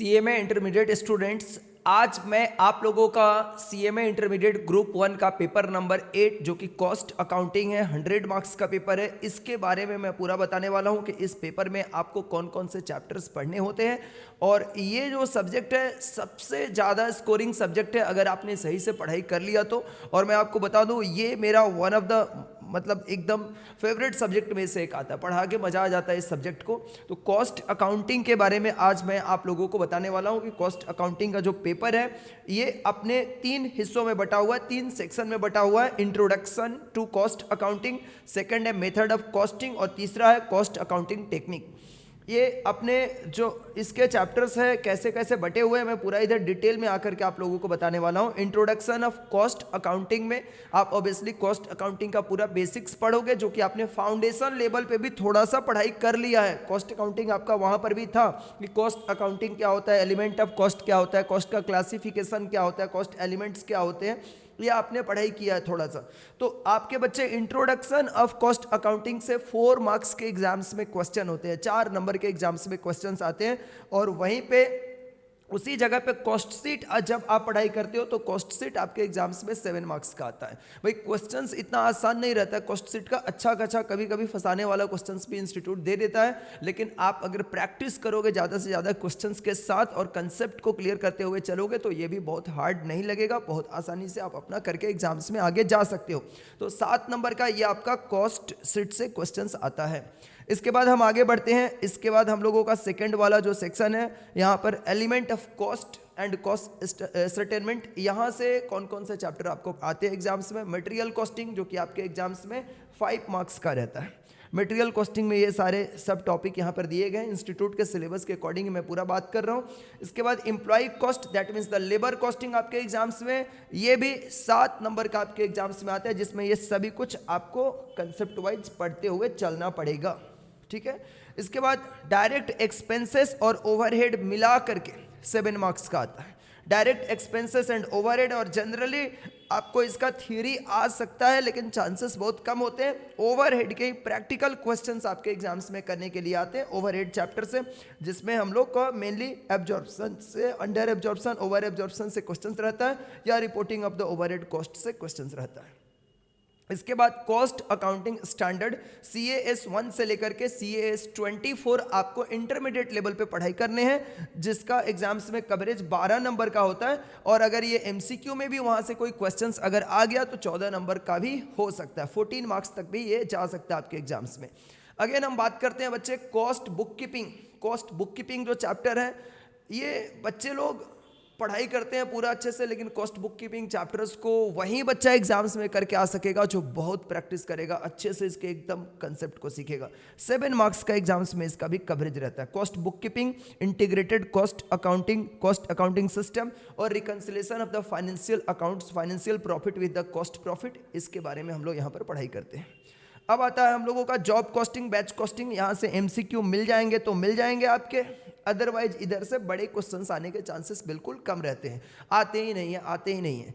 CMA intermediate students, आज मैं आप लोगों का सीएमए इंटरमीडिएट ग्रुप 1 का पेपर नंबर 8 जो कि कॉस्ट अकाउंटिंग है, 100 मार्क्स का पेपर है, इसके बारे में मैं पूरा बताने वाला हूं कि इस पेपर में आपको कौन कौन से चैप्टर्स पढ़ने होते हैं। और ये जो सब्जेक्ट है सबसे ज़्यादा स्कोरिंग सब्जेक्ट है अगर आपने सही से पढ़ाई कर लिया तो। और मैं आपको बता दूं ये मेरा वन ऑफ द एकदम फेवरेट सब्जेक्ट में से एक आता है, पढ़ा के मज़ा आ जाता है इस सब्जेक्ट को। तो कॉस्ट अकाउंटिंग के बारे में आज मैं आप लोगों को बताने वाला हूं कि कॉस्ट अकाउंटिंग का जो पेपर है ये अपने 3 हिस्सों में बटा हुआ है, 3 सेक्शन में बटा हुआ है। Introduction to cost accounting, second है मेथड ऑफ कॉस्टिंग और तीसरा है कॉस्ट अकाउंटिंग टेक्निक। ये अपने जो इसके चैप्टर्स है कैसे कैसे बटे हुए हैं मैं पूरा इधर डिटेल में आकर के आप लोगों को बताने वाला हूं। इंट्रोडक्शन ऑफ कॉस्ट अकाउंटिंग में आप ऑब्वियसली कॉस्ट अकाउंटिंग का पूरा बेसिक्स पढ़ोगे जो कि आपने फाउंडेशन लेवल पे भी थोड़ा सा पढ़ाई कर लिया है। कॉस्ट अकाउंटिंग आपका वहां पर भी था कि कॉस्ट अकाउंटिंग क्या होता है, एलिमेंट ऑफ कॉस्ट क्या होता है, कॉस्ट का क्लासिफिकेशन क्या होता है, कॉस्ट एलिमेंट्स क्या होते हैं, ये आपने पढ़ाई किया है थोड़ा सा। तो आपके बच्चे इंट्रोडक्शन ऑफ कॉस्ट अकाउंटिंग से 4 मार्क्स के एग्जाम्स में क्वेश्चन होते हैं, 4 नंबर के एग्जाम्स में क्वेश्चंस आते हैं। और वहीं पे उसी जगह पे कॉस्ट शीट जब आप पढ़ाई करते हो तो कॉस्ट शीट आपके एग्जाम्स में 7 मार्क्स का आता है। भाई क्वेश्चंस इतना आसान नहीं रहता है कॉस्ट शीट का, अच्छा खासा कभी कभी फंसाने वाला क्वेश्चंस भी इंस्टीट्यूट दे देता है, लेकिन आप अगर प्रैक्टिस करोगे ज़्यादा से ज़्यादा क्वेश्चंस के साथ और कंसेप्ट को क्लियर करते हुए चलोगे तो ये भी बहुत हार्ड नहीं लगेगा, बहुत आसानी से आप अपना करके एग्जाम्स में आगे जा सकते हो। तो 7 नंबर का ये आपका कॉस्ट शीट से क्वेश्चंस आता है। इसके बाद हम आगे बढ़ते हैं। इसके बाद हम लोगों का सेकंड वाला जो सेक्शन है यहाँ पर element of cost and cost ascertainment, यहाँ से कौन कौन से चैप्टर आपको आते हैं एग्जाम्स में। मटेरियल कॉस्टिंग जो कि आपके एग्जाम्स में 5 मार्क्स का रहता है। मटेरियल कॉस्टिंग में ये सारे सब टॉपिक यहाँ पर दिए गए इंस्टीट्यूट के सिलेबस के अकॉर्डिंग मैं पूरा बात कर रहा हूँ। इसके बाद employ cost that means the labour costing आपके एग्जाम्स में ये भी 7 नंबर का आपके एग्जाम्स में आता है, जिसमें ये सभी कुछ आपको कंसेप्ट वाइज पढ़ते हुए चलना पड़ेगा, ठीक है। इसके बाद डायरेक्ट एक्सपेंसेस और ओवरहेड मिला करके 7 मार्क्स का आता है। डायरेक्ट एक्सपेंसेस एंड ओवरहेड, और जनरली आपको इसका थ्योरी आ सकता है लेकिन चांसेस बहुत कम होते हैं। ओवरहेड के प्रैक्टिकल क्वेश्चंस आपके एग्जाम्स में करने के लिए आते हैं ओवरहेड चैप्टर से, जिसमें हम लोग को मेनली एब्जॉर्प्शन से, अंडर एब्जॉर्प्शन, ओवर एब्जॉर्प्शन से क्वेश्चंस रहता है या reporting of the overhead cost से क्वेश्चंस रहता है। इसके बाद कॉस्ट अकाउंटिंग स्टैंडर्ड CAS 1 से लेकर के CAS 24 आपको इंटरमीडिएट लेवल पे पढ़ाई करने हैं, जिसका एग्जाम्स में कवरेज 12 नंबर का होता है। और अगर ये MCQ में भी वहां से कोई क्वेश्चंस अगर आ गया तो 14 नंबर का भी हो सकता है, 14 मार्क्स तक भी ये जा सकता है आपके एग्जाम्स में। अगेन हम बात करते हैं बच्चे cost book keeping. Cost book keeping जो चैप्टर है ये बच्चे लोग पढ़ाई करते हैं पूरा अच्छे से, लेकिन कॉस्ट बुक कीपिंग चैप्टर्स को वही बच्चा एग्जाम्स में करके आ सकेगा जो बहुत प्रैक्टिस करेगा, अच्छे से इसके एकदम कंसेप्ट को सीखेगा। 7 मार्क्स का एग्जाम्स में इसका भी कवरेज रहता है। Cost bookkeeping, integrated cost accounting system और reconciliation of the financial accounts, financial profit with the cost profit, इसके बारे में हम लोग यहाँ पर पढ़ाई करते हैं। अब आता है हम लोगों का जॉब कॉस्टिंग, बैच कॉस्टिंग। यहाँ से MCQ मिल जाएंगे तो मिल जाएंगे आपके, अदरवाइज इधर से बड़े क्वेश्चंस आने के चांसेस बिल्कुल कम रहते हैं, आते ही नहीं है।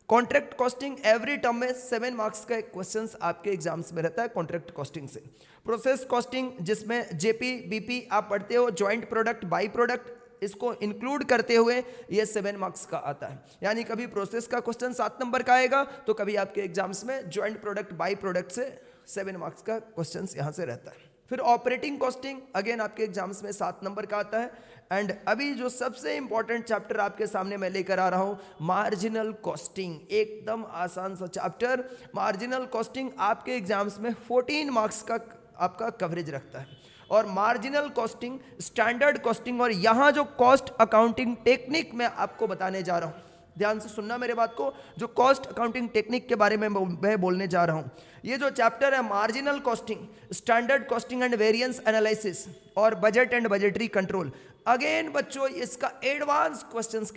कॉन्ट्रैक्ट कॉस्टिंग, एवरी टर्म में 7 मार्क्स का क्वेश्चंस आपके एग्जाम्स में रहता है कॉन्ट्रैक्ट कॉस्टिंग से। प्रोसेस कॉस्टिंग जिसमें JP BP आप पढ़ते हो, ज्वाइंट प्रोडक्ट बाई प्रोडक्ट, इसको इंक्लूड करते हुए ये 7 मार्क्स का आता है। यानी कभी प्रोसेस का क्वेश्चन 7 नंबर का आएगा तो कभी आपके एग्जाम्स में ज्वाइंट प्रोडक्ट बाई प्रोडक्ट से 7 मार्क्स का क्वेश्चन यहाँ से रहता है। फिर ऑपरेटिंग कॉस्टिंग अगेन आपके एग्जाम्स में 7 नंबर का आता है। एंड अभी जो सबसे इंपॉर्टेंट चैप्टर आपके सामने मैं लेकर आ रहा हूं, मार्जिनल कॉस्टिंग, एकदम आसान सा चैप्टर। मार्जिनल कॉस्टिंग आपके एग्जाम्स में 14 मार्क्स का आपका कवरेज रखता है। और मार्जिनल कॉस्टिंग, स्टैंडर्ड कॉस्टिंग, और यहाँ जो कॉस्ट अकाउंटिंग टेक्निक मैं आपको बताने जा रहा हूँ, ध्यान से सुनना मेरे बात को, जो कॉस्ट अकाउंटिंग टेक्निक के बारे में मैं बोलने जा रहा हूं। ये जो चैप्टर है marginal costing, standard costing and variance analysis और budget and budgetary control, again बच्चों इसका एडवांस क्वेश्चंस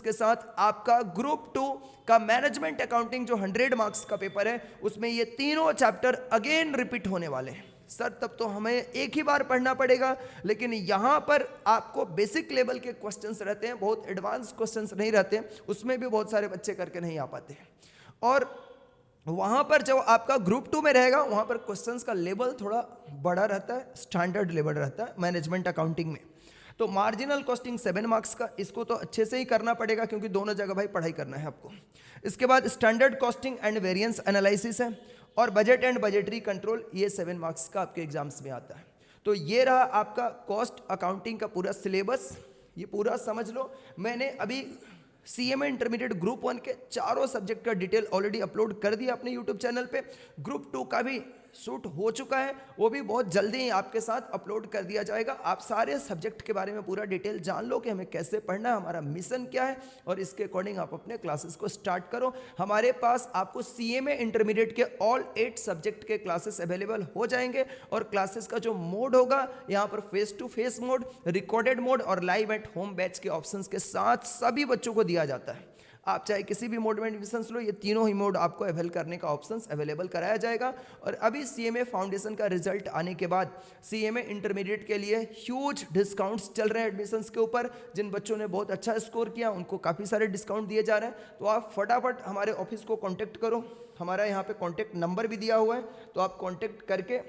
के साथ आपका ग्रुप 2 का मैनेजमेंट अकाउंटिंग जो 100 मार्क्स का पेपर है उसमें ये तीनों चैप्टर अगेन रिपीट होने वाले हैं। सर तब तो हमें एक ही बार पढ़ना पड़ेगा, लेकिन यहाँ पर आपको बेसिक लेवल के क्वेश्चंस रहते हैं, बहुत एडवांस क्वेश्चंस नहीं रहते, उसमें भी बहुत सारे बच्चे करके नहीं आ पाते हैं। और वहाँ पर जो आपका ग्रुप 2 में रहेगा वहाँ पर क्वेश्चंस का लेवल थोड़ा बड़ा रहता है, स्टैंडर्ड लेवल रहता है मैनेजमेंट अकाउंटिंग में। तो मार्जिनल कॉस्टिंग 7 मार्क्स का, इसको तो अच्छे से ही करना पड़ेगा क्योंकि दोनों जगह भाई पढ़ाई करना है आपको। इसके बाद standard costing and variance analysis है, और बजट एंड बजटरी कंट्रोल, ये 7 मार्क्स का आपके एग्जाम्स में आता है। तो ये रहा आपका कॉस्ट अकाउंटिंग का पूरा सिलेबस, ये पूरा समझ लो। मैंने अभी सीएमए इंटरमीडिएट ग्रुप 1 के चारों सब्जेक्ट का डिटेल ऑलरेडी अपलोड कर दिया अपने यूट्यूब चैनल पे। ग्रुप 2 का भी शूट हो चुका है, वो भी बहुत जल्दी ही आपके साथ अपलोड कर दिया जाएगा। आप सारे सब्जेक्ट के बारे में पूरा डिटेल जान लो कि हमें कैसे पढ़ना है, हमारा मिशन क्या है, और इसके अकॉर्डिंग आप अपने क्लासेस को स्टार्ट करो। हमारे पास आपको सीएमए इंटरमीडिएट के ऑल 8 सब्जेक्ट के क्लासेस अवेलेबल हो जाएंगे, और क्लासेस का जो मोड होगा यहाँ पर face to face mode, recorded mode और लाइव एट होम बैच के ऑप्शंस के साथ सभी बच्चों को दिया जाता है। आप चाहे किसी भी मोड में एडमिशन लो, ये तीनों ही मोड आपको अवेल करने का ऑप्शंस अवेलेबल कराया जाएगा। और अभी सीएमए फाउंडेशन का रिजल्ट आने के बाद सीएमए इंटरमीडिएट के लिए ह्यूज डिस्काउंट्स चल रहे हैं एडमिशन्स के ऊपर। जिन बच्चों ने बहुत अच्छा स्कोर किया उनको काफ़ी सारे डिस्काउंट दिए जा रहे हैं। तो आप फटाफट हमारे ऑफिस को कॉन्टैक्ट करो, हमारा यहाँ पे कॉन्टैक्ट नंबर भी दिया हुआ है, तो आप कॉन्टैक्ट करके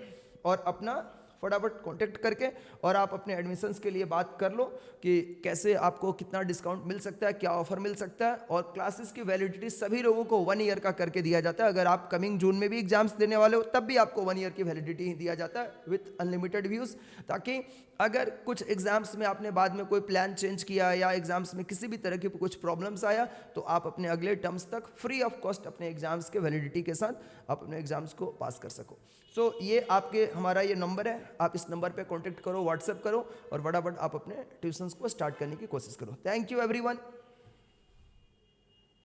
और अपना फटाफट कांटेक्ट करके और आप अपने एडमिशन्स के लिए बात कर लो कि कैसे आपको कितना डिस्काउंट मिल सकता है, क्या ऑफर मिल सकता है। और क्लासेस की वैलिडिटी सभी लोगों को 1 ईयर का करके दिया जाता है। अगर आप कमिंग जून में भी एग्जाम्स देने वाले हो तब भी आपको 1 ईयर की वैलिडिटी ही दिया जाता है विथ अनलिमिटेड व्यूज़, ताकि अगर कुछ एग्जाम्स में आपने बाद में कोई प्लान चेंज किया या एग्जाम्स में किसी भी तरह की कुछ प्रॉब्लम्स आया तो आप अपने अगले टर्म्स तक फ्री ऑफ कॉस्ट अपने एग्जाम्स के वैलिडिटी के साथ आप अपने एग्जाम्स को पास कर सको। सो ये आपके हमारा ये नंबर है, आप इस नंबर पे कांटेक्ट करो, व्हाट्सएप करो और फटाफट आप अपने ट्यूशंस को स्टार्ट करने की कोशिश करो। Thank you everyone.